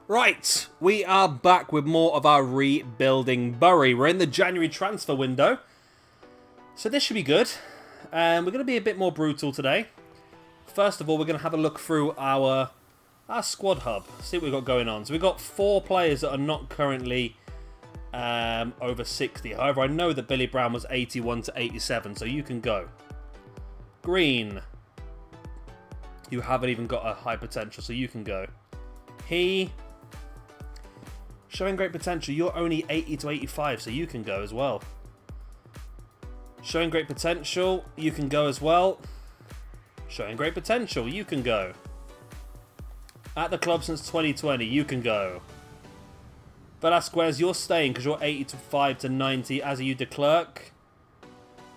Right, we are back with more of our rebuilding Bury. We're in the January transfer window, so this should be good. We're going to be a bit more brutal today. First of all, we're going to have a look through our squad hub, see what we've got going on. So we've got 4 players that are not currently over 60. However, I know that Billy Brown was 81 to 87, so you can go. Green, you haven't even got a high potential, so you can go. He, showing great potential, you're only 80 to 85, so you can go as well. Showing great potential, you can go as well. Showing great potential, you can go. At the club since 2020, you can go. Velasquez, you're staying because you're 85 to 90, as are you, de Klerk.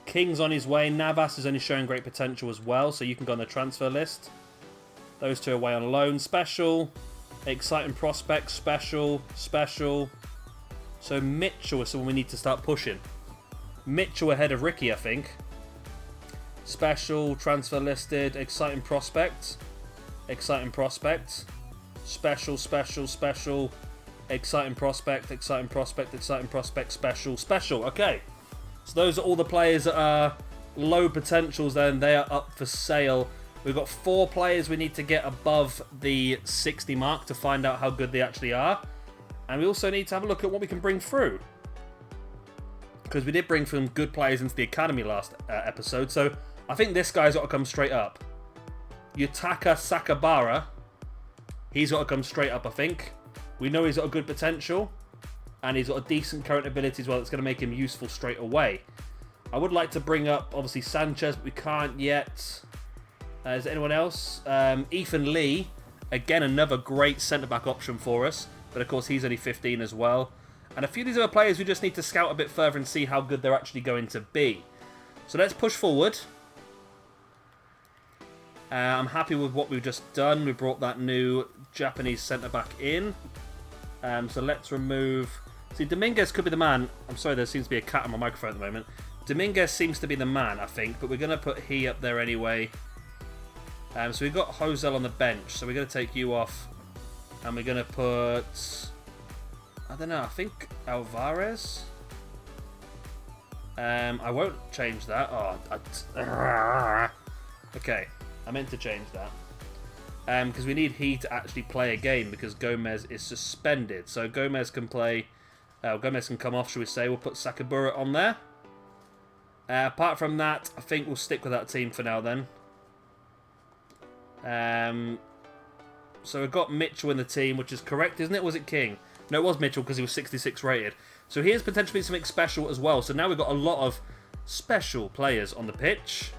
King's on his way. Navas is only showing great potential as well, so you can go on the transfer list. Those two away on loan. Special, exciting prospect, special. So Mitchell is someone we need to start pushing. Mitchell ahead of Ricky, I think. Special, transfer listed, exciting prospect. Special. Exciting prospect, special. Okay. So those are all the players that are low potentials then. They are up for sale. We've got 4 players we need to get above the 60 mark to find out how good they actually are. And we also need to have a look at what we can bring through. Because we did bring some good players into the academy last episode. So I think this guy's got to come straight up. Yutaka Sakabara. He's got to come straight up, I think. We know he's got a good potential. And he's got a decent current ability as well that's going to make him useful straight away. I would like to bring up, obviously, Sanchez, but we can't yet. Is there anyone else? Ethan Lee. Again, another great centre-back option for us. But, of course, he's only 15 as well. And a few of these other players we just need to scout a bit further and see how good they're actually going to be. So let's push forward. I'm happy with what we've just done. We brought that new Japanese centre-back in. So let's remove... See, Dominguez could be the man. I'm sorry, there seems to be a cat on my microphone at the moment. Dominguez seems to be the man, I think. But we're going to put he up there anyway. So we've got Josel on the bench. So we're going to take you off. And we're going to put... I don't know, I think Alvarez. I won't change that. Okay, I meant to change that. Because we need he to actually play a game because Gomez is suspended. So Gomez can play. Gomez can come off, shall we say. We'll put Sakabura on there. Apart from that, I think we'll stick with that team for now then. So we've got Mitchell in the team, which is correct, isn't it? Was it King? No, it was Mitchell because he was 66 rated. So here's potentially something special as well. So now we've got a lot of special players on the pitch.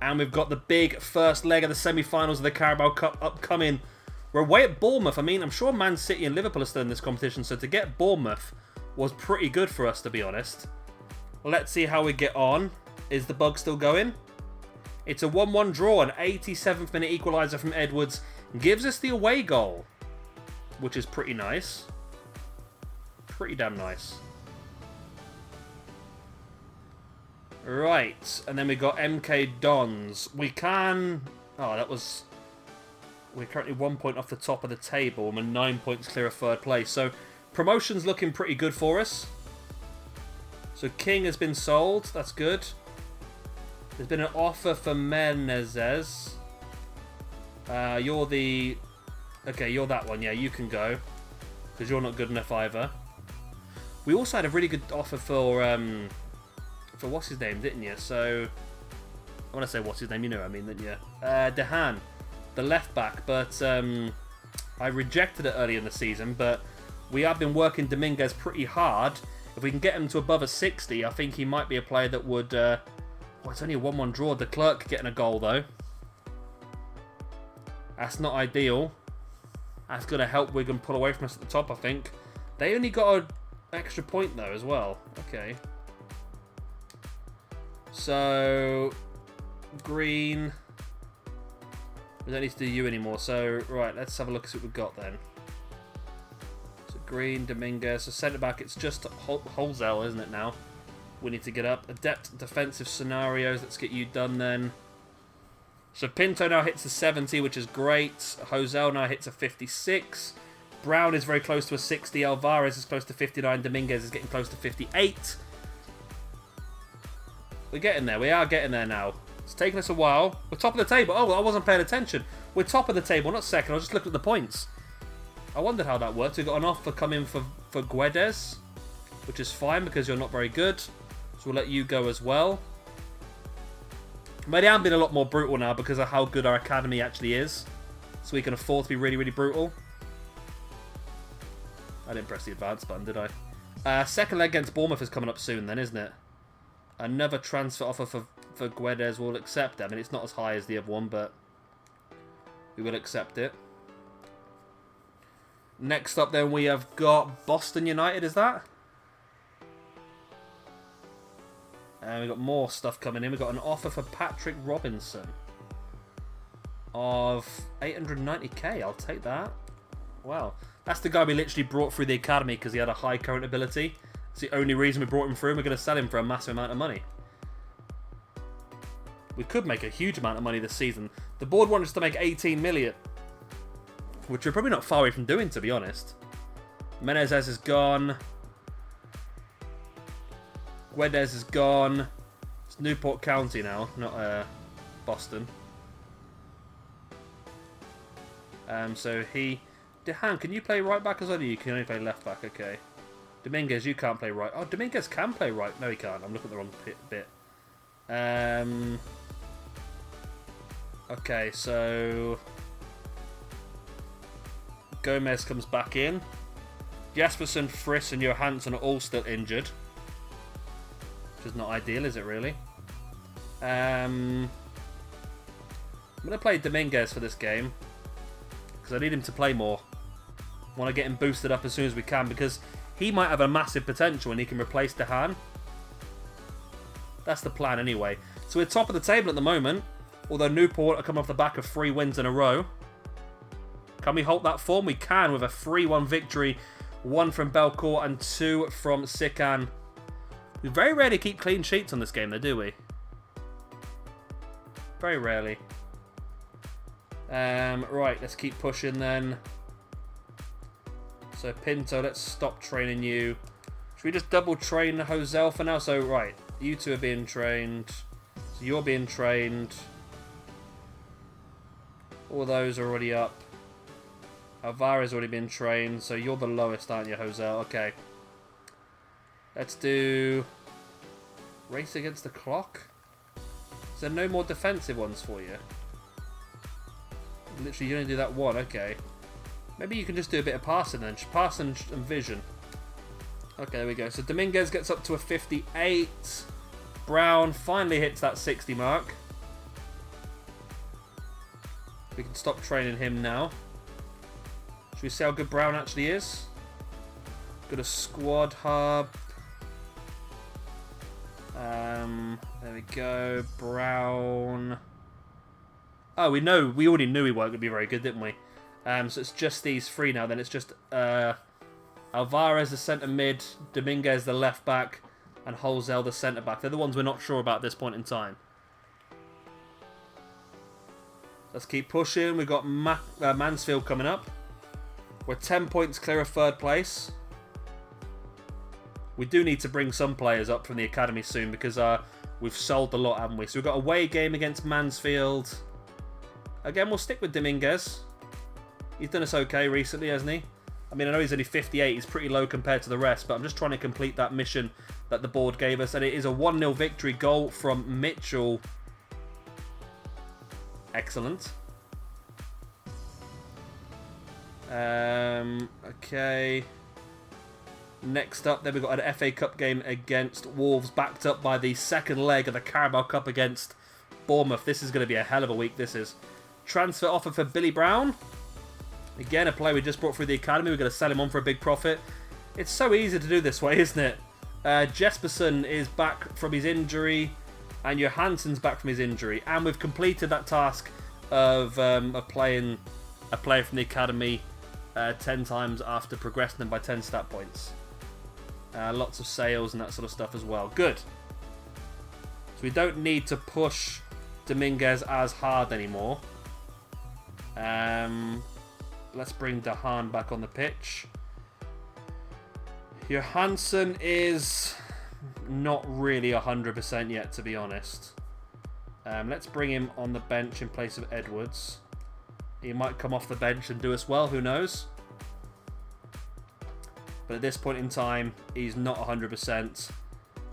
And we've got the big first leg of the semi-finals of the Carabao Cup upcoming. We're away at Bournemouth. I mean, I'm sure Man City and Liverpool are still in this competition. So to get Bournemouth was pretty good for us, to be honest. Let's see how we get on. Is the bug still going? It's a 1-1 draw. An 87th minute equaliser from Edwards gives us the away goal. Which is pretty nice. Pretty damn nice. Right. And then we got MK Dons. We can... Oh, that was... We're currently 1 point off the top of the table. And we're 9 points clear of third place. So, promotion's looking pretty good for us. So, King has been sold. That's good. There's been an offer for Menezes. You're the... Okay, you're that one. Yeah, you can go. Because you're not good enough either. We also had a really good offer for what's his name, didn't you? So, I want to say what's his name, you know what I mean, didn't you? Dehan, the left back. But I rejected it early in the season. But we have been working Dominguez pretty hard. If we can get him to above a 60, I think he might be a player that would... Well, it's only a 1-1 draw. De Klerk getting a goal, though. That's not ideal. That's going to help Wigan pull away from us at the top, I think. They only got an extra point, though, as well. Okay. So, Green. We don't need to do you anymore. So, right, let's have a look at what we've got then. So, Green, Dominguez. So, centre-back, it's just Holzel, isn't it, now? We need to get up. Adept defensive scenarios. Let's get you done then. So Pinto now hits a 70, which is great. Josel now hits a 56. Brown is very close to a 60. Alvarez is close to 59. Dominguez is getting close to 58. We're getting there. We are getting there now. It's taken us a while. We're top of the table. Oh, I wasn't paying attention. We're top of the table, not second. I just looked at the points. I wondered how that worked. We've got an offer coming for Guedes, which is fine because you're not very good. So we'll let you go as well. Maybe I'm being a lot more brutal now because of how good our academy actually is. So we can afford to be really, really brutal. I didn't press the advance button, did I? Second leg against Bournemouth is coming up soon then, isn't it? Another transfer offer for Guedes. We'll accept it. I mean, it's not as high as the other one, but we will accept it. Next up then we have got Boston United, is that? And we've got more stuff coming in. We've got an offer for Patrick Robinson of 890k. I'll take that. Wow. That's the guy we literally brought through the academy because he had a high current ability. It's the only reason we brought him through. We're going to sell him for a massive amount of money. We could make a huge amount of money this season. The board wanted us to make 18 million. Which we're probably not far away from doing, to be honest. Menezes is gone. Guedes is gone. It's Newport County now, not Boston. So he... Dehan, can you play right back as well? You can only play left back, okay. Dominguez, you can't play right. Oh, Dominguez can play right. No, he can't. I'm looking at the wrong bit. Okay, so... Gomez comes back in. Jesperson, Friss and Johansson are all still injured. Which is not ideal, is it really? I'm going to play Dominguez for this game. Because I need him to play more. I want to get him boosted up as soon as we can. Because he might have a massive potential and he can replace Dehan. That's the plan anyway. So we're top of the table at the moment. Although Newport are coming off the back of 3 wins in a row. Can we hold that form? We can with a 3-1 victory. 1 from Belcourt and 2 from Sikan. We very rarely keep clean sheets on this game though, do we? Very rarely. Right, let's keep pushing then. So Pinto, let's stop training you. Should we just double train Josel for now? So right, you two are being trained. So you're being trained. All those are already up. Alvara's already been trained, so you're the lowest, aren't you, Josel? Okay. Let's do... Race against the clock? Is there no more defensive ones for you? Literally, you only do that one, okay. Maybe you can just do a bit of passing then. Passing and vision. Okay, there we go. So Dominguez gets up to a 58. Brown finally hits that 60 mark. We can stop training him now. Should we see how good Brown actually is? Got a squad hub. There we go. Brown. Oh, we already knew he weren't going to be very good, didn't we? So it's just these 3 now. Then it's just Alvarez, the centre mid, Dominguez, the left back, and Holzel, the centre back. They're the ones we're not sure about at this point in time. Let's keep pushing. We've got Mansfield coming up. We're 10 points clear of 3rd place. We do need to bring some players up from the academy soon because we've sold a lot, haven't we? So we've got a away game against Mansfield. Again, we'll stick with Dominguez. He's done us okay recently, hasn't he? I mean, I know he's only 58. He's pretty low compared to the rest, but I'm just trying to complete that mission that the board gave us. And it is a 1-0 victory goal from Mitchell. Excellent. Okay. Next up, then we've got an FA Cup game against Wolves, backed up by the second leg of the Carabao Cup against Bournemouth. This is going to be a hell of a week, this is. Transfer offer for Billy Brown. Again, a player we just brought through the academy. We're going to sell him on for a big profit. It's so easy to do this way, isn't it? Jesperson is back from his injury, and Johansson's back from his injury. And we've completed that task of playing a player from the academy 10 times after progressing them by 10 stat points. Lots of sales and that sort of stuff as well. Good. So we don't need to push Dominguez as hard anymore. let's bring Dahan back on the pitch. Johansson is not really 100% yet, to be honest. Let's bring him on the bench in place of Edwards. He might come off the bench and do us well, who knows? But at this point in time, he's not 100%.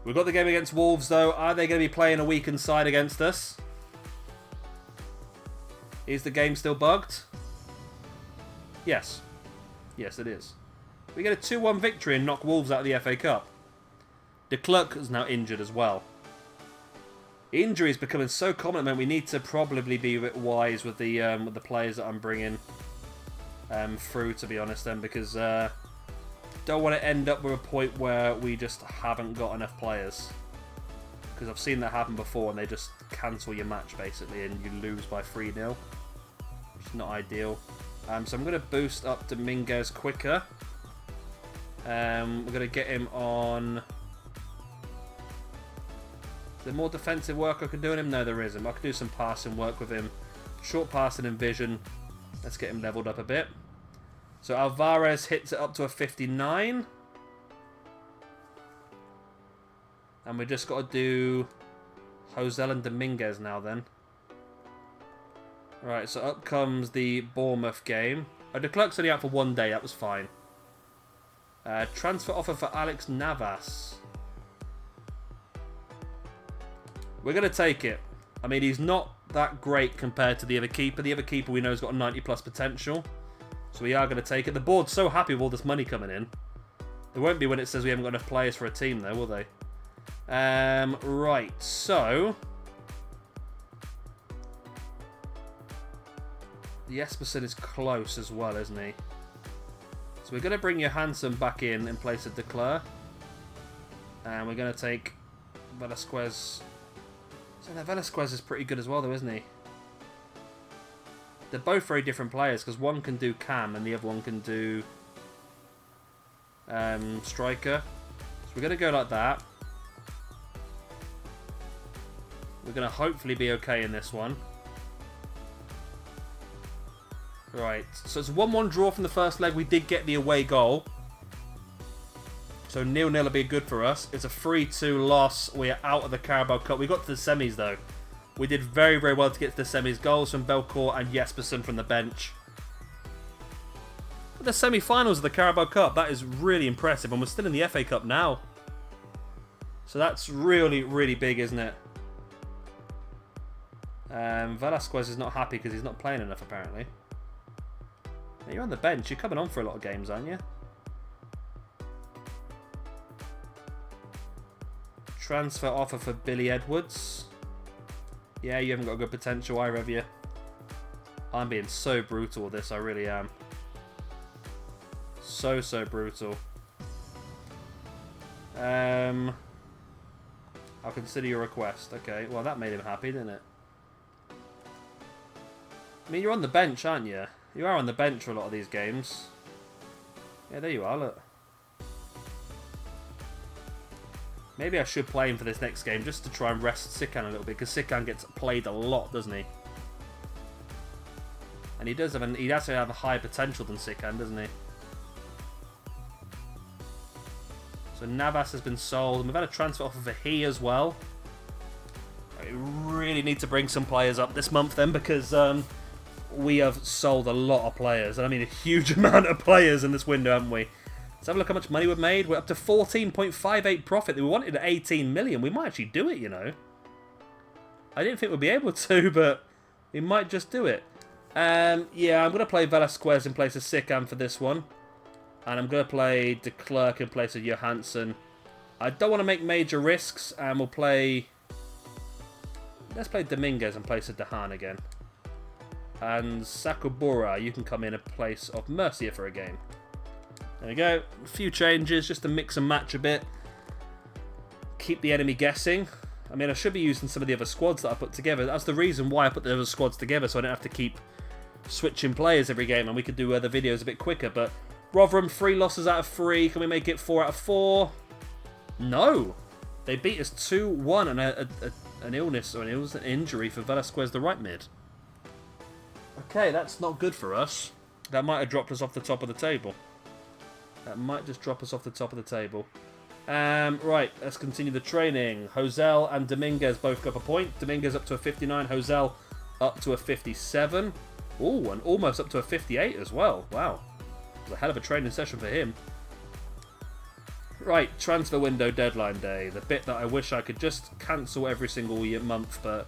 We've got the game against Wolves, though. Are they going to be playing a weakened side against us? Is the game still bugged? Yes. Yes, it is. We get a 2-1 victory and knock Wolves out of the FA Cup. De Klerk is now injured as well. Injury is becoming so common at the moment. We need to probably be a bit wise with the players that I'm bringing through, to be honest, then, because don't want to end up with a point where we just haven't got enough players. Because I've seen that happen before, and they just cancel your match basically, and you lose by 3-0, which is not ideal. So I'm going to boost up Dominguez quicker. We're going to get him on. Is there more defensive work I can do on him? No, there isn't. I can do some passing work with him. Short passing and vision. Let's get him leveled up a bit. So Alvarez hits it up to a 59. And we just got to do Josel and Dominguez now then. Right, so up comes the Bournemouth game. Oh, De Klerk's only out for 1 day. That was fine. Transfer offer for Alex Navas. We're going to take it. I mean, he's not that great compared to the other keeper. The other keeper we know has got a 90-plus potential. So we are going to take it. The board's so happy with all this money coming in. There won't be when it says we haven't got enough players for a team, though, will they? Right, so... Jespersen is close as well, isn't he? So we're going to bring Johansson back in place of De Klerk. And we're going to take Velasquez... So now Velasquez is pretty good as well, though, isn't he? They're both very different players, because one can do cam and the other one can do striker. So we're going to go like that. We're going to hopefully be okay in this one. Right, so it's a 1-1 draw from the first leg. We did get the away goal. So 0-0 will be good for us. It's a 3-2 loss. We are out of the Carabao Cup. We got to the semis, though. We did very, very well to get to the semis. Goals from Belcourt and Jespersen from the bench. But the semi-finals of the Carabao Cup, that is really impressive. And we're still in the FA Cup now. So that's really, really big, isn't it? Velasquez is not happy because he's not playing enough, apparently. Now, you're on the bench. You're coming on for a lot of games, aren't you? Transfer offer for Billy Edwards. Yeah, you haven't got good potential either, have you? I'm being so brutal with this, I really am. So brutal. I'll consider your request. Okay, well that made him happy, didn't it? I mean, you're on the bench, aren't you? You are on the bench for a lot of these games. Yeah, there you are, look. Maybe I should play him for this next game just to try and rest Sikan a little bit, because Sikan gets played a lot, doesn't he? And he does have he actually have a higher potential than Sikan, doesn't he? So Navas has been sold, and we've had a transfer offer for he as well. We really need to bring some players up this month then, because we have sold a lot of players, and I mean a huge amount of players in this window, haven't we? Let's have a look how much money we've made. We're up to 14.58 profit. We wanted 18 million. We might actually do it, you know. I didn't think we'd be able to, but we might just do it. Yeah, I'm going to play Velasquez in place of Sikan for this one. And I'm going to play De Klerk in place of Johansson. I don't want to make major risks, and we'll play... Let's play Dominguez in place of Dahan again. And Sakubura, you can come in place of Mercier for a game. There we go. A few changes just to mix and match a bit. Keep the enemy guessing. I mean, I should be using some of the other squads that I put together. That's the reason why I put the other squads together, so I don't have to keep switching players every game, and we could do other videos a bit quicker. But Rotherham, 3 losses out of 3. Can we make it 4 out of 4? No. They beat us 2-1 and an illness, or an injury for Velasquez, the right mid. Okay, that's not good for us. That might have dropped us off the top of the table. That might just drop us off the top of the table. Right, let's continue the training. Josel and Dominguez both got a point. Dominguez up to a 59. Josel up to a 57. Ooh, and almost up to a 58 as well. Wow. It was a hell of a training session for him. Right, transfer window deadline day. The bit that I wish I could just cancel every single month, but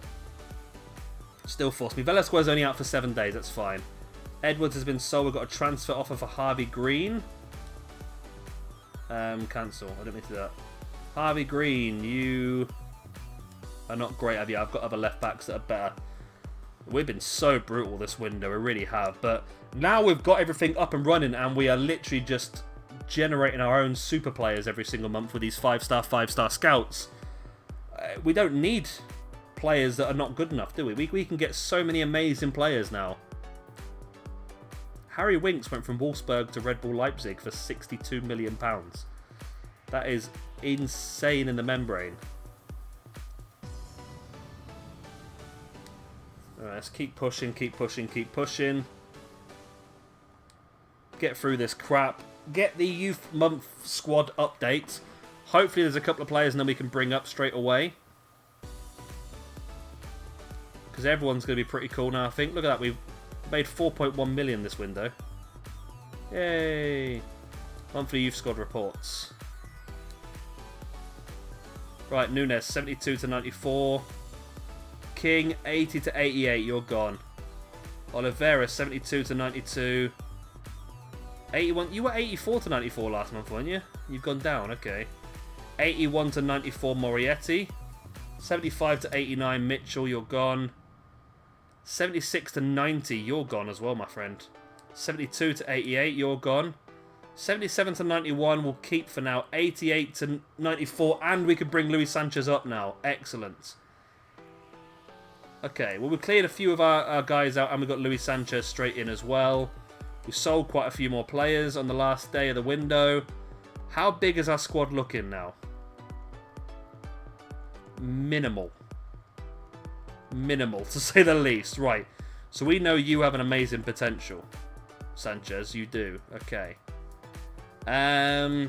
still force me. Velasquez only out for 7 days, that's fine. Edwards has been sold. We've got a transfer offer for Harvey Green. Cancel. I didn't mean to do that. Harvey Green, you are not great, have you? I've got other left backs that are better. We've been so brutal this window, we really have. But now we've got everything up and running, and we are literally just generating our own super players every single month with these 5-star scouts. We don't need players that are not good enough, do we? We can get so many amazing players now. Harry Winks went from Wolfsburg to Red Bull Leipzig for £62 million. That is insane in the membrane. Alright, let's keep pushing, keep pushing, keep pushing. Get through this crap. Get the youth month squad update. Hopefully there's a couple of players and then we can bring up straight away. Because everyone's going to be pretty cool now, I think. Look at that, we've made 4.1 million this window. Yay! Monthly youth squad reports. Right, Nunes, 72 to 94. King, 80 to 88, you're gone. Oliveira, 72 to 92. 81, you were 84 to 94 last month, weren't you? You've gone down, okay. 81 to 94, Morietti. 75 to 89, Mitchell, you're gone. 76 to 90, you're gone as well, my friend. 72 to 88, you're gone. 77 to 91, we'll keep for now. 88 to 94, and we can bring Luis Sanchez up now. Excellent. Okay, well, we cleared a few of our guys out, and we got Luis Sanchez straight in as well. We sold quite a few more players on the last day of the window. How big is our squad looking now? Minimal. Minimal, to say the least. Right, so we know you have an amazing potential. Sanchez, you do. Okay. We're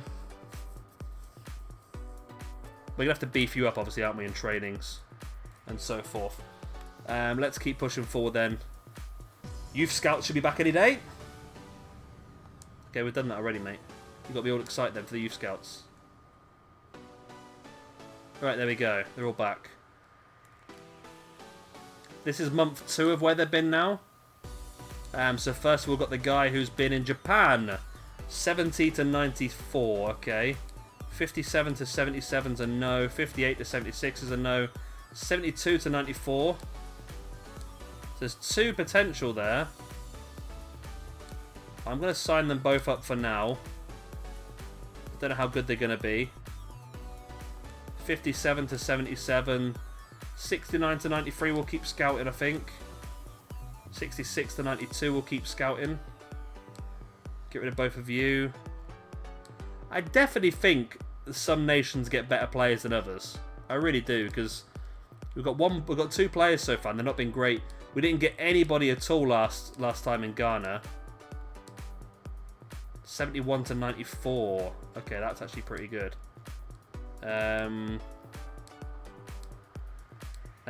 going to have to beef you up, obviously, aren't we, in trainings and so forth. Let's keep pushing forward then. Youth Scouts should be back any day. Okay, we've done that already, mate. You've got to be all excited then for the Youth Scouts. Right, there we go. They're all back. This is month 2 of where they've been now. So first of all, we've got the guy who's been in Japan. 70 to 94, okay. 57 to 77 is a no. 58 to 76 is a no. 72 to 94. So there's 2 potential there. I'm going to sign them both up for now. Don't know how good they're going to be. 57 to 77. 69 to 93 we'll keep scouting, I think. 66 to 92 we'll keep scouting. Get rid of both of you. I definitely think some nations get better players than others. I really do, because we've got 2 players so far and they've not been great. We didn't get anybody at all last time in Ghana. 71 to 94. Okay, that's actually pretty good. And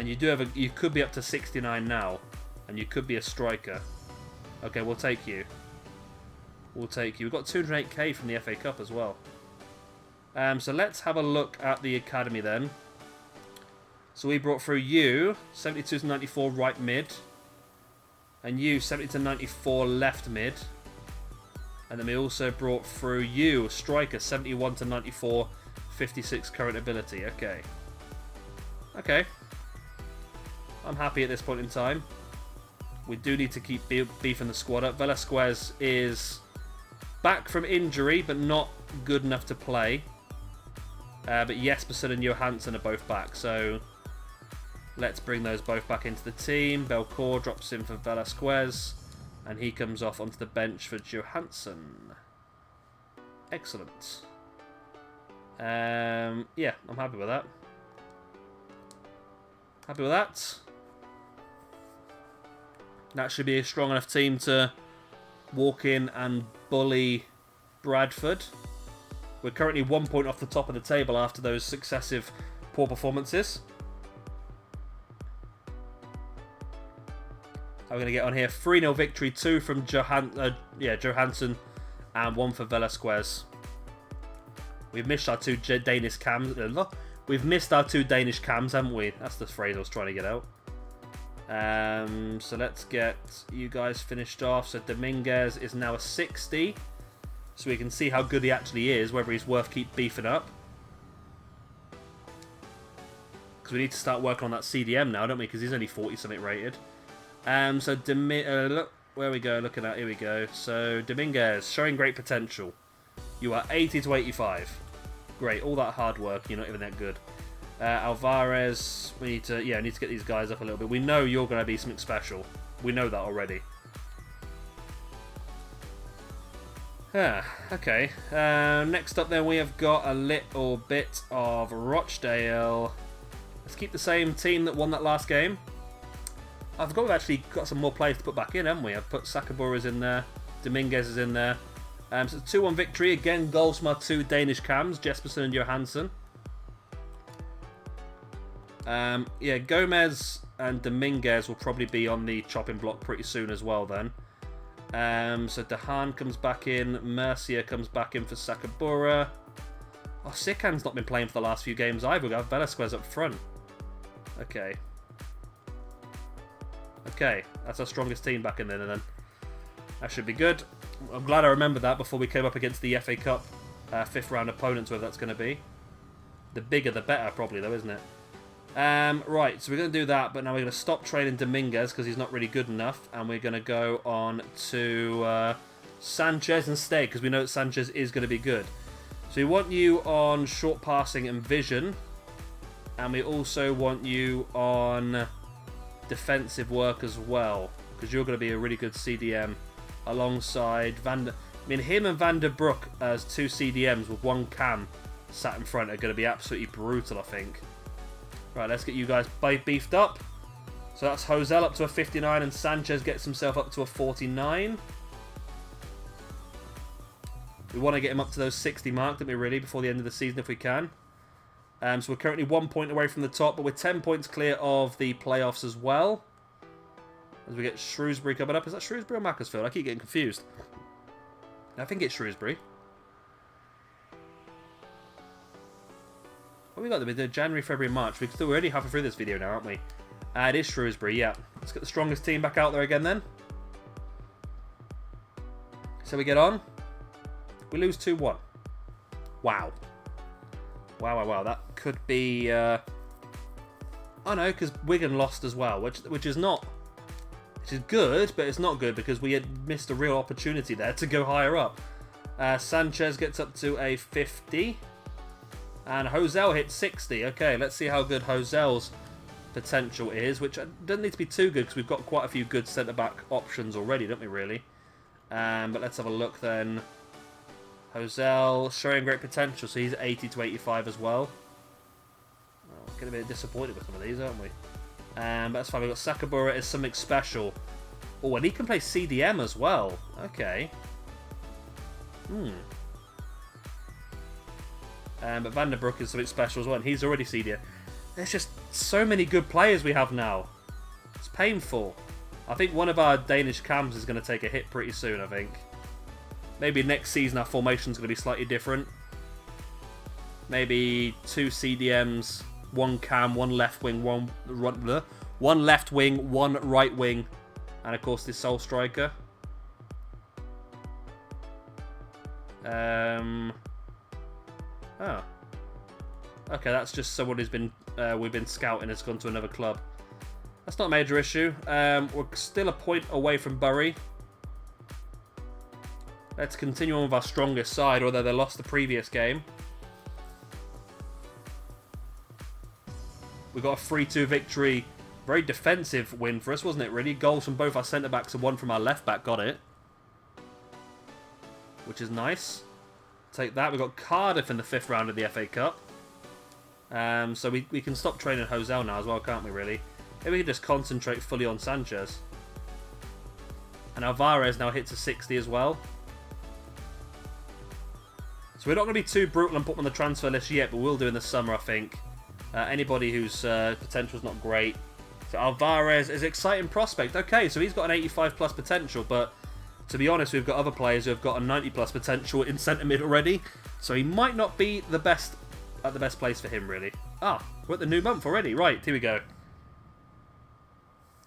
you could be up to 69 now, and you could be a striker. Okay, we'll take you. We'll take you. We've got 208k from the FA Cup as well. So let's have a look at the academy then. So we brought through you, 72 to 94 right mid, and you 70 to 94 left mid. And then we also brought through you, a striker, 71 to 94, 56 current ability. Okay. Okay. I'm happy at this point in time. We do need to keep beefing the squad up. Velasquez is back from injury, but not good enough to play. But Jespersen and Johansson are both back, so let's bring those both back into the team. Belcourt drops in for Velasquez, and he comes off onto the bench for Johansson. Excellent. Yeah, I'm happy with that. Happy with that. That should be a strong enough team to walk in and bully Bradford. We're currently 1 point off the top of the table after those successive poor performances. How are we going to get on here? 3-0 victory, 2 from Johansson, and 1 for Velasquez. We've missed our 2 Danish cams. We've missed our 2 Danish cams, haven't we? That's the phrase I was trying to get out. So let's get you guys finished off. So Dominguez is now a 60. So we can see how good he actually is, whether he's worth keep beefing up. Because we need to start working on that CDM now, don't we? Because he's only 40-something rated. So look, where we go, looking at, here we go. So Dominguez, showing great potential. You are 80 to 85. Great, all that hard work, you're not even that good. Alvarez, we need to get these guys up a little bit. We know you're going to be something special. We know that already. Okay. Next up then we have got a little bit of Rochdale. Let's keep the same team that won that last game. I forgot we've actually got some more players to put back in, haven't we? I've put Sakabura's in there. Dominguez is in there. So 2-1 victory. Again, goals from our 2 Danish cams, Jespersen and Johansson. Yeah, Gomez and Dominguez will probably be on the chopping block pretty soon as well then. So Dehan comes back in. Mercier comes back in for Sakabura. Oh, Sikhan's not been playing for the last few games either. We have Velasquez up front. Okay. Okay, that's our strongest team back in there then. That should be good. I'm glad I remembered that before we came up against the FA Cup 5th round opponents, whether that's going to be. The bigger the better, probably, though, isn't it? Right, so we're going to do that, but now we're going to stop training Dominguez because he's not really good enough, and we're going to go on to Sanchez instead because we know that Sanchez is going to be good. So we want you on short passing and vision, and we also want you on defensive work as well because you're going to be a really good CDM alongside him and Van der Broek as 2 CDMs with 1 cam sat in front are going to be absolutely brutal, I think. Right, let's get you guys beefed up. So that's Hosel up to a 59 and Sanchez gets himself up to a 49. We want to get him up to those 60 mark, don't we, really, before the end of the season if we can. So we're currently 1 point away from the top, but we're 10 points clear of the playoffs as well. As we get Shrewsbury coming up. Is that Shrewsbury or Macclesfield? I keep getting confused. I think it's Shrewsbury. What have we got? We did January, February, March. We're already halfway through this video now, aren't we? It is Shrewsbury, yeah. Let's get the strongest team back out there again then. So we get on. We lose 2-1. Wow. Wow. That could be... Oh no, because Wigan lost as well, which is not... Which is good, but it's not good because we had missed a real opportunity there to go higher up. Sanchez gets up to a 50. And Hosel hits 60. Okay, let's see how good Hosel's potential is, which doesn't need to be too good because we've got quite a few good centre-back options already, don't we, really? But let's have a look then. Hosel showing great potential, so he's 80 to 85 as well. Oh, we're getting a bit disappointed with some of these, aren't we? But that's fine. We've got Sakabura as something special. Oh, and he can play CDM as well. Okay. But Van der Broek is something special as well, and he's already CDM. There's just so many good players we have now. It's painful. I think one of our Danish cams is going to take a hit pretty soon, I think. Maybe next season our formation's going to be slightly different. Maybe 2 CDMs, 1 cam, 1 left wing, 1 left wing, 1 right wing, and of course this sole striker. Oh. Okay, that's just someone who's been we've been scouting has gone to another club. That's not a major issue. We're still a point away from Bury. Let's continue on with our strongest side, although they lost the previous game. We got a 3-2 victory. Very defensive win for us, wasn't it, really? Goals from both our centre-backs and 1 from our left-back got it. Which is nice. Take that. We've got Cardiff in the 5th round of the FA Cup. So we can stop training Hosel now as well, can't we, really? Maybe we can just concentrate fully on Sanchez. And Alvarez now hits a 60 as well. So we're not going to be too brutal and put them on the transfer list yet, but we'll do in the summer, I think. Anybody whose potential is not great. So Alvarez is an exciting prospect. Okay, so he's got an 85 plus potential, but to be honest, we've got other players who have got a 90 plus potential in centre mid already. So he might not be the best at the best place for him, really. Ah, we're at the new month already. Right, here we go.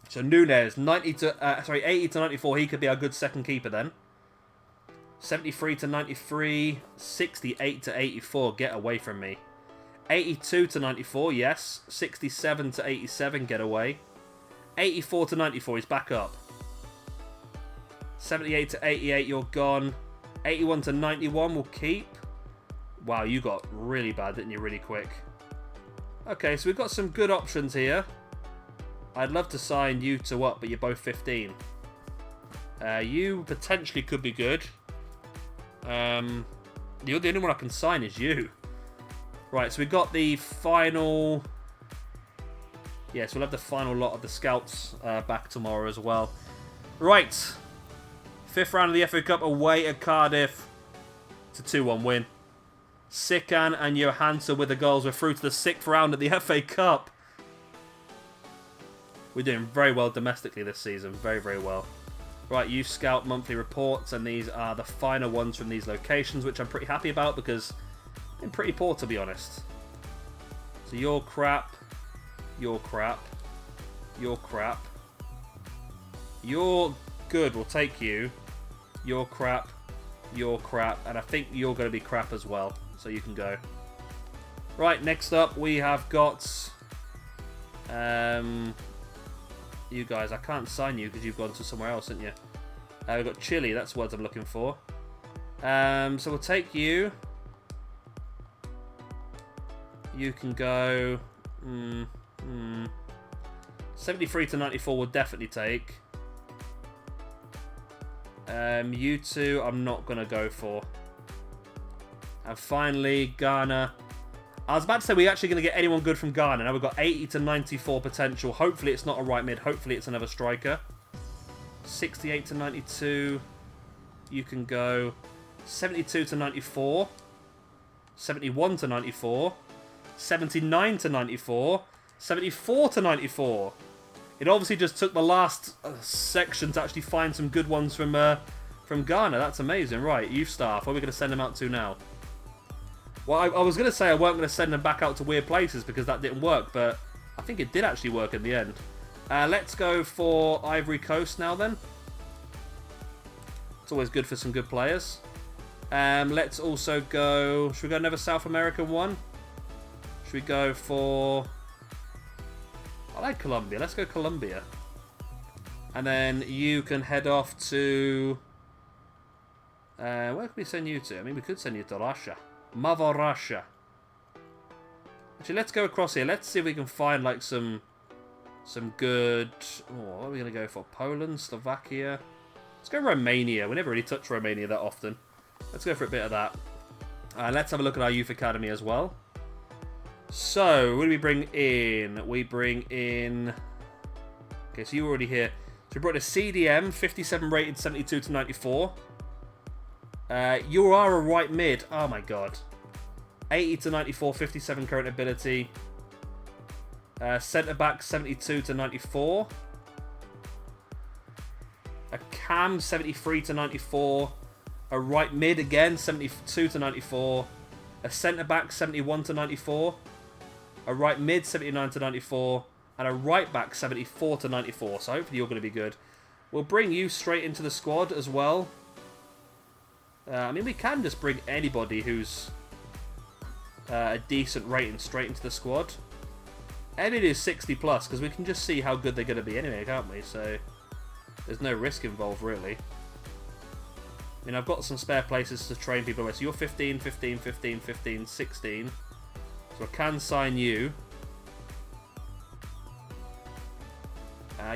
So Nunez, 80 to 94. He could be our good second keeper then. 73 to 93. 68 to 84. Get away from me. 82 to 94, yes. 67 to 87, get away. 84 to 94, he's back up. 78 to 88, you're gone. 81 to 91, we'll keep. Wow, you got really bad, didn't you, really quick. Okay, so we've got some good options here. I'd love to sign you two up, but you're both 15. You potentially could be good. The only one I can sign is you. Right, so we've got the final... Yes, we'll have the final lot of the scouts back tomorrow as well. Right. 5th round of the FA Cup away at Cardiff. It's a 2-1 win. Sikan and Johansson with the goals. We're through to the 6th round of the FA Cup. We're doing very well domestically this season. Very, very well. Right, Youth Scout monthly reports. And these are the final ones from these locations, which I'm pretty happy about because... been pretty poor, to be honest. So you're crap. You're crap. You're crap. You're good. We'll take you. You're crap. You're crap. And I think you're going to be crap as well. So you can go. Right, next up we have got... you guys. I can't sign you because you've gone to somewhere else, haven't you? We've got Chile. That's the words I'm looking for. So we'll take you. You can go... 73 to 94 will definitely take. You two I'm not going to go for. And finally, Ghana. I was about to say we're actually going to get anyone good from Ghana. Now we've got 80 to 94 potential. Hopefully it's not a right mid. Hopefully it's another striker. 68 to 92. You can go 72 to 94. 71 to 94. 79 to 94. 74 to 94. It obviously just took the last section to actually find some good ones from Ghana. That's amazing. Right, youth staff. Where are we going to send them out to now? Well, I was going to say I weren't going to send them back out to weird places because that didn't work, but I think it did actually work in the end. Let's go for Ivory Coast now then. It's always good for some good players. Let's also go... Should we go another South American one? Should we go for... I like Colombia. Let's go Colombia. And then you can head off to... where can we send you to? I mean, we could send you to Russia. Mother Russia. Actually, let's go across here. Let's see if we can find, like, some good... Oh, what are we going to go for? Poland? Slovakia? Let's go Romania. We never really touch Romania that often. Let's go for a bit of that. Let's have a look at our youth academy as well. So, what do we bring in? We bring in... Okay, so you're already here. So we brought a CDM, 57 rated, 72 to 94. You are a right mid. Oh my god. 80 to 94, 57 current ability. Centre back, 72 to 94. A cam, 73 to 94. A right mid again, 72 to 94. A centre back, 71 to 94. A right mid, 79 to 94. And a right back, 74 to 94. So hopefully you're going to be good. We'll bring you straight into the squad as well. I mean, we can just bring anybody who's a decent rating straight into the squad. And it is 60 plus, because we can just see how good they're going to be anyway, can't we? So there's no risk involved, really. I mean, I've got some spare places to train people away. So you're 15, 15, 15, 15, 16. So I can sign you.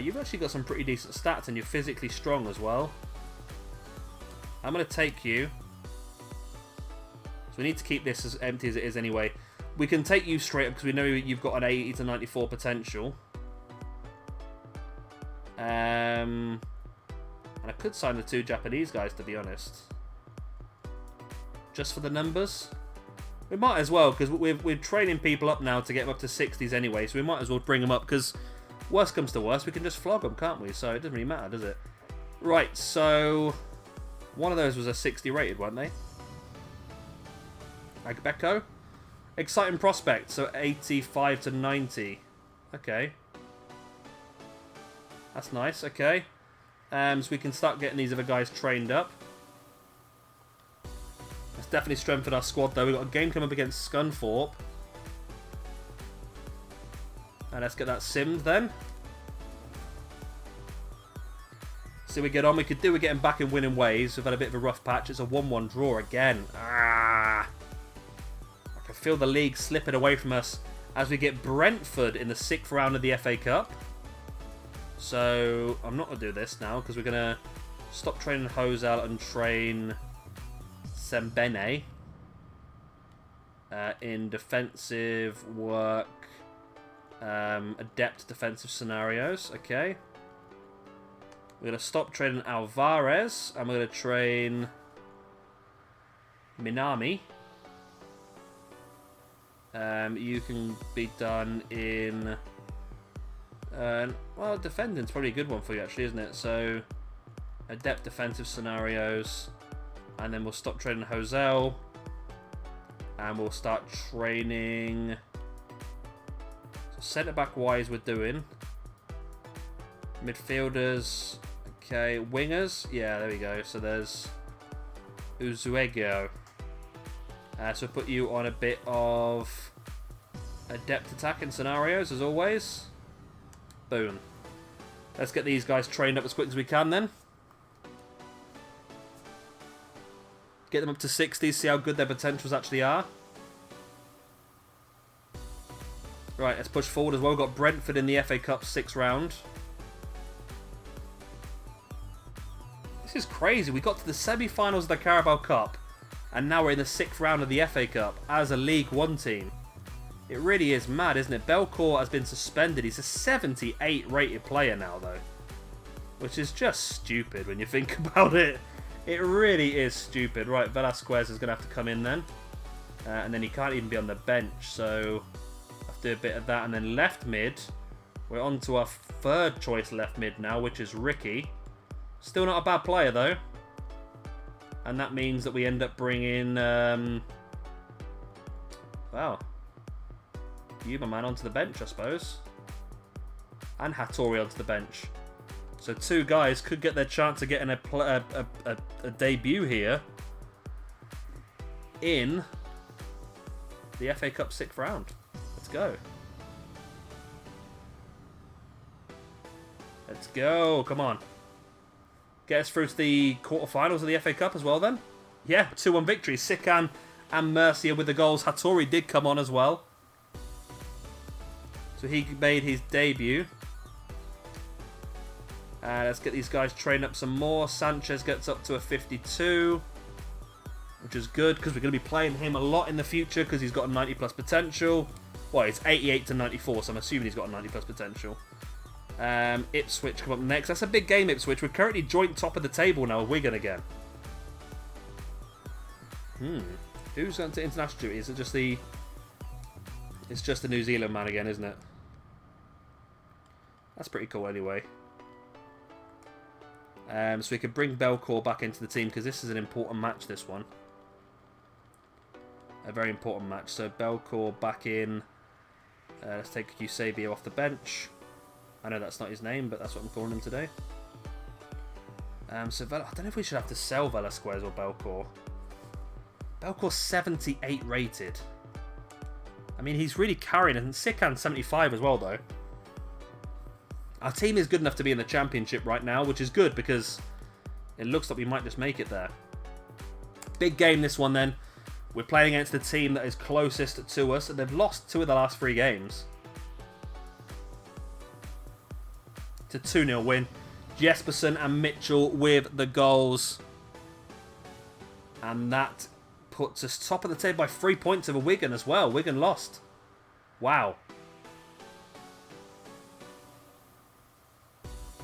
You've actually got some pretty decent stats, and you're physically strong as well. I'm going to take you. So we need to keep this as empty as it is anyway. We can take you straight up because we know you've got an 80 to 94 potential. And I could sign the 2 Japanese guys, to be honest. Just for the numbers. We might as well, because we're training people up now to get them up to 60s anyway. So we might as well bring them up, because worst comes to worst, we can just flog them, can't we? So it doesn't really matter, does it? Right, so one of those was a 60 rated, weren't they? Agbeko. Exciting prospect, so 85 to 90. Okay. That's nice, okay. So we can start getting these other guys trained up. Let's definitely strengthen our squad, though. We've got a game coming up against Scunthorpe. And let's get that simmed, then. See we get on. We could do with getting back in winning ways. We've had a bit of a rough patch. It's a 1-1 draw again. Ah! I can feel the league slipping away from us as we get Brentford in the 6th round of the FA Cup. So, I'm not going to do this now, because we're going to stop training Hosal and train Sembene in defensive work, adept defensive scenarios. Okay. We're going to stop training Alvarez, and we're going to train Minami. You can be done in... well, defending's probably a good one for you, actually, isn't it? So, adept defensive scenarios. And then we'll stop training Hosel. And we'll start training... So centre-back wise we're doing. Midfielders. Okay, wingers. Yeah, there we go. So there's Uzuego. So we'll put you on a bit of adept attacking scenarios, as always. Boom. Let's get these guys trained up as quick as we can, then. Get them up to 60s, see how good their potentials actually are. Right, let's push forward as well. We've got Brentford in the FA Cup 6th round. This is crazy. We got to the semi-finals of the Carabao Cup, and now we're in the 6th round of the FA Cup as a League One team. It really is mad, isn't it? Belcourt has been suspended. He's a 78 rated player now, though. Which is just stupid when you think about it. It really is stupid. Right, Velasquez is going to have to come in then. And then he can't even be on the bench, so I have to do a bit of that. And then left mid. We're on to our 3rd choice left mid now, which is Ricky. Still not a bad player, though. And that means that we end up bringing... wow. Yuma man onto the bench, I suppose. And Hattori onto the bench. So 2 guys could get their chance of getting a debut here in the FA Cup 6th round. Let's go. Let's go. Come on. Get us through to the quarterfinals of the FA Cup as well, then. Yeah, 2-1 victory. Sikan and Mercia with the goals. Hattori did come on as well. So he made his debut. Let's get these guys trained up some more. Sanchez gets up to a 52, which is good because we're going to be playing him a lot in the future because he's got a 90 plus potential. Well, it's 88 to 94, so I'm assuming he's got a 90 plus potential. Ipswich come up next. That's a big game, Ipswich. We're currently joint top of the table now with Wigan again. Who's going to international duty? Is it just the... It's just the New Zealand man again, isn't it? That's pretty cool anyway. So we could bring Belcourt back into the team because this is an important match, this one. A very important match. So Belcourt back in. Let's take Eusebio off the bench. I know that's not his name, but that's what I'm calling him today. So I don't know if we should have to sell Velasquez or Belcourt. Belcourt's 78 rated. I mean, he's really carrying, and Sikan's 75 as well, though. Our team is good enough to be in the Championship right now, which is good because it looks like we might just make it there. Big game, this one, then. We're playing against the team that is closest to us, and they've lost 2 of the last 3 games. It's a 2-0 win. Jesperson and Mitchell with the goals. And that puts us top of the table by 3 points over Wigan as well. Wigan lost. Wow.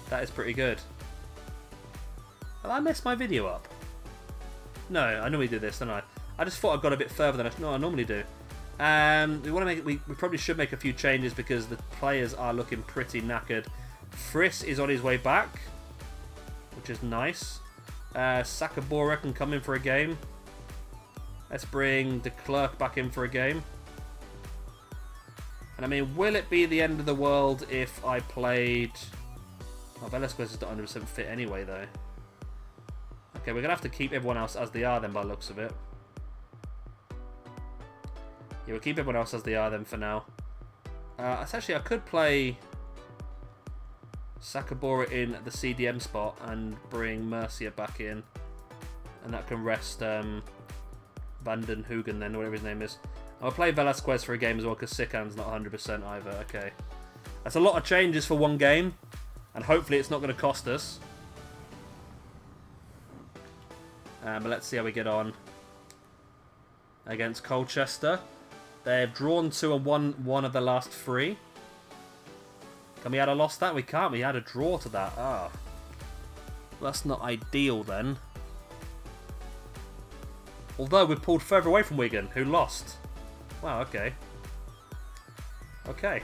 That is pretty good. Have I messed my video up? No, I normally do this, don't I? I just thought I got a bit further than I normally do. We want to make. We probably should make a few changes because the players are looking pretty knackered. Friss is on his way back, which is nice. Sakabora can come in for a game. Let's bring De Klerk back in for a game. And I mean, will it be the end of the world if I played... Oh, Velasquez is not 100% fit anyway, though. Okay, we're going to have to keep everyone else as they are then, by the looks of it. Yeah, we'll keep everyone else as they are then for now. Actually, I could play Sakabora in the CDM spot and bring Mercier back in. And that can rest Van den Hoogen then, whatever his name is. I'll play Velasquez for a game as well because Sikan's not 100% either. Okay. That's a lot of changes for one game. And hopefully it's not going to cost us. But let's see how we get on against Colchester. They've drawn 2 and won one of the last 3. Can we add a loss to that? We can't. We had a draw to that. Ah. Well, that's not ideal then. Although we've pulled further away from Wigan, who lost. Wow, okay. Okay.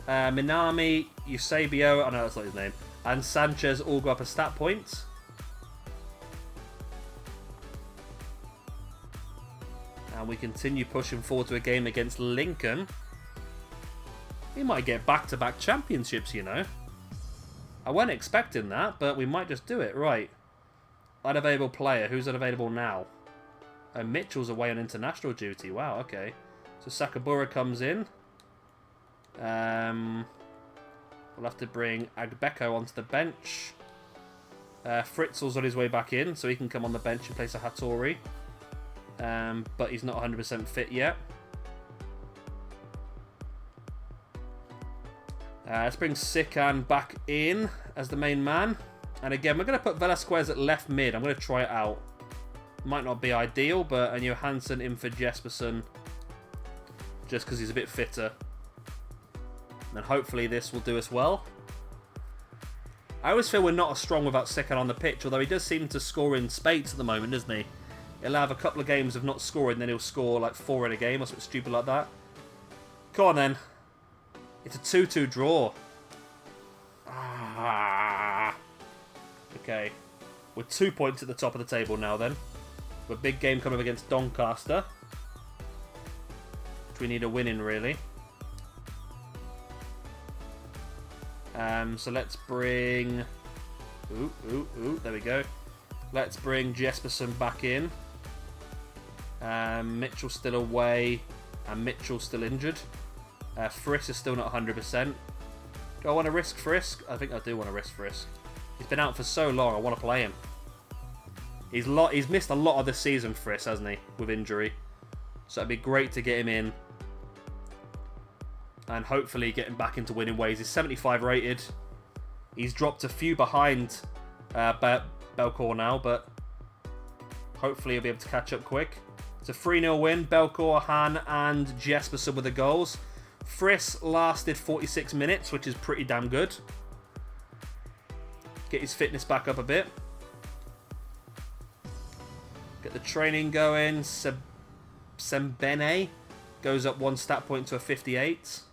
Minami, Eusebio, oh no, that's not his name, and Sanchez all got up a stat point. And we continue pushing forward to a game against Lincoln. We might get back-to-back championships, you know. I wasn't expecting that, but we might just do it. Right. Unavailable player. Who's unavailable now? Mitchell's away on international duty. Wow, okay. So Sakabura comes in. We'll have to bring Agbeko onto the bench. Fritzl's on his way back in, so he can come on the bench in place of Hattori. But he's not 100% fit yet. Let's bring Sikan back in as the main man. And again, we're going to put Velasquez at left mid. I'm going to try it out. Might not be ideal, but and Johansson in for Jesperson. Just because he's a bit fitter. And hopefully this will do us well. I always feel we're not as strong without Sikan on the pitch. Although he does seem to score in spades at the moment, doesn't he? He'll have a couple of games of not scoring. Then he'll score like 4 in a game or something stupid like that. Come on then. It's a 2-2 draw. Ah. Okay. We're 2 points at the top of the table now then. A big game coming up against Doncaster. Which we need a win in, really. So let's bring... there we go. Let's bring Jesperson back in. Mitchell's still away. And Mitchell's still injured. Frisk is still not 100%. Do I want to risk Frisk? I think I do want to risk Frisk. He's been out for so long, I want to play him. He's missed a lot of this season, Frisk, hasn't he? With injury. So it'd be great to get him in. And hopefully get him back into winning ways. He's 75 rated. He's dropped a few behind Belcourt now, but hopefully he'll be able to catch up quick. It's a 3-0 win. Belcourt, Han and Jesperson with the goals. Frisk lasted 46 minutes, which is pretty damn good. Get his fitness back up a bit. Get the training going. Sembene goes up 1 stat point to a 58.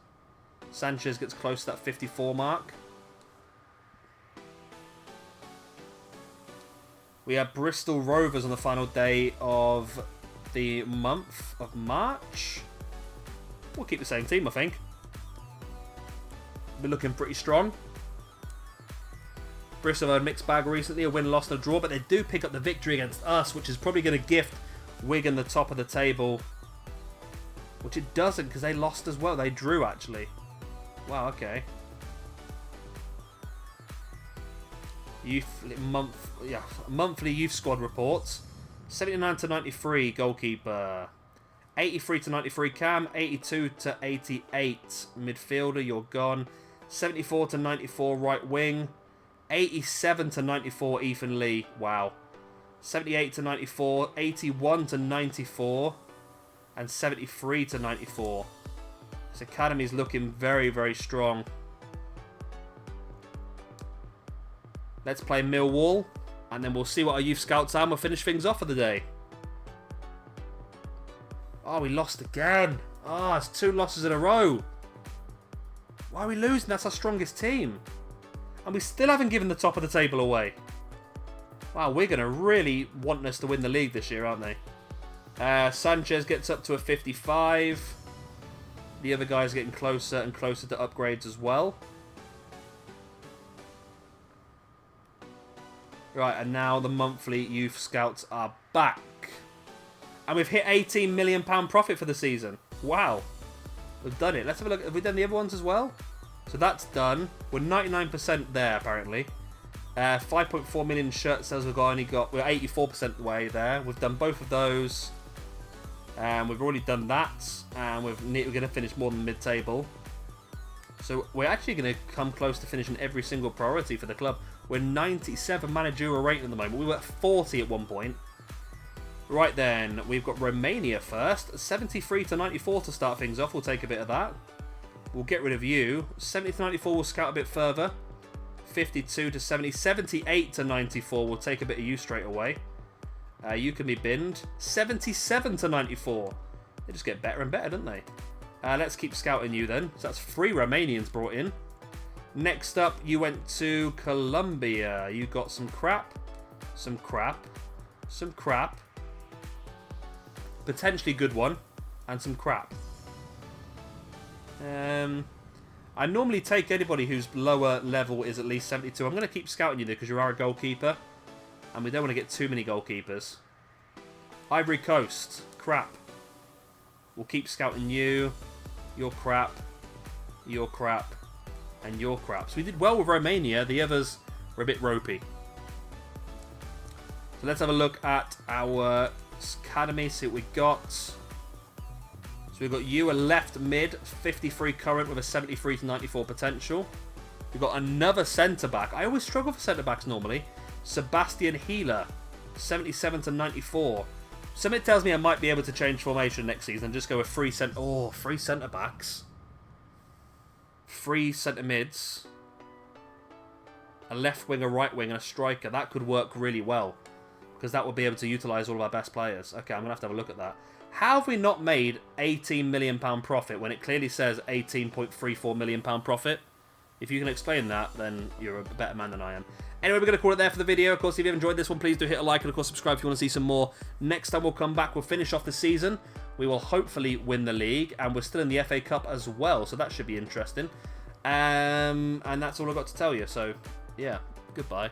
Sanchez gets close to that 54 mark. We have Bristol Rovers on the final day of the month of March. We'll keep the same team, I think. We're looking pretty strong. Bristol had a mixed bag recently, a win, loss and a draw, but they do pick up the victory against us, which is probably going to gift Wigan the top of the table. Which it doesn't, because they lost as well. They drew, actually. Wow, okay. Monthly youth squad reports. 79 to 93 goalkeeper. 83 to 93 Cam. 82 to 88 midfielder. You're gone. 74 to 94 right wing. 87 to 94 Ethan Lee. Wow. 78 to 94. 81 to 94. And 73 to 94. This academy is looking very, very strong. Let's play Millwall. And then we'll see what our youth scouts are and we'll finish things off for the day. Oh, we lost again. Oh, it's 2 losses in a row. Why are we losing? That's our strongest team. And we still haven't given the top of the table away. Wow, we're going to really want us to win the league this year, aren't they? Sanchez gets up to a 55. The other guys getting closer and closer to upgrades as well. Right, and now the monthly youth scouts are back. And we've hit £18 million profit for the season. Wow. We've done it. Let's have a look. Have we done the other ones as well? So that's done. We're 99% there, apparently. 5.4 million shirt sales we're 84% the way there. We've done both of those. And we've already done that. And we're going to finish more than mid-table. So we're actually going to come close to finishing every single priority for the club. We're 97 managerial rating at the moment. We were at 40 at one point. Right then, we've got Romania first. 73 to 94 to start things off. We'll take a bit of that. We'll get rid of you. 70 to 94 we'll scout a bit further. 52 to 70. 78 to 94 we'll take a bit of you straight away. You can be binned. 77 to 94. They just get better and better, don't they? Let's keep scouting you then. So that's 3 Romanians brought in. Next up, you went to Colombia. You got some crap. Some crap. Some crap. Potentially good one. And some crap. I normally take anybody whose lower level is at least 72. I'm going to keep scouting you there because you are a goalkeeper. And we don't want to get too many goalkeepers. Ivory Coast. Crap. We'll keep scouting you. Your crap. Your crap. And your crap. So we did well with Romania. The others were a bit ropey. So let's have a look at our academy. See what we got. So we've got you, a left mid, 53 current with a 73 to 94 potential. We've got another centre-back. I always struggle for centre-backs normally. Sebastian Healer, 77 to 94. Something tells me I might be able to change formation next season and just go with 3 centre-backs. 3 centre-mids. A left wing, a right wing, and a striker. That could work really well. Because that would be able to utilise all of our best players. Okay, I'm going to have a look at that. How have we not made £18 million profit when it clearly says £18.34 million profit? If you can explain that, then you're a better man than I am. Anyway, we're going to call it there for the video. Of course, if you've enjoyed this one, please do hit a like and, of course, subscribe if you want to see some more. Next time we'll come back, we'll finish off the season. We will hopefully win the league, and we're still in the FA Cup as well, so that should be interesting. And that's all I've got to tell you. So, yeah, goodbye.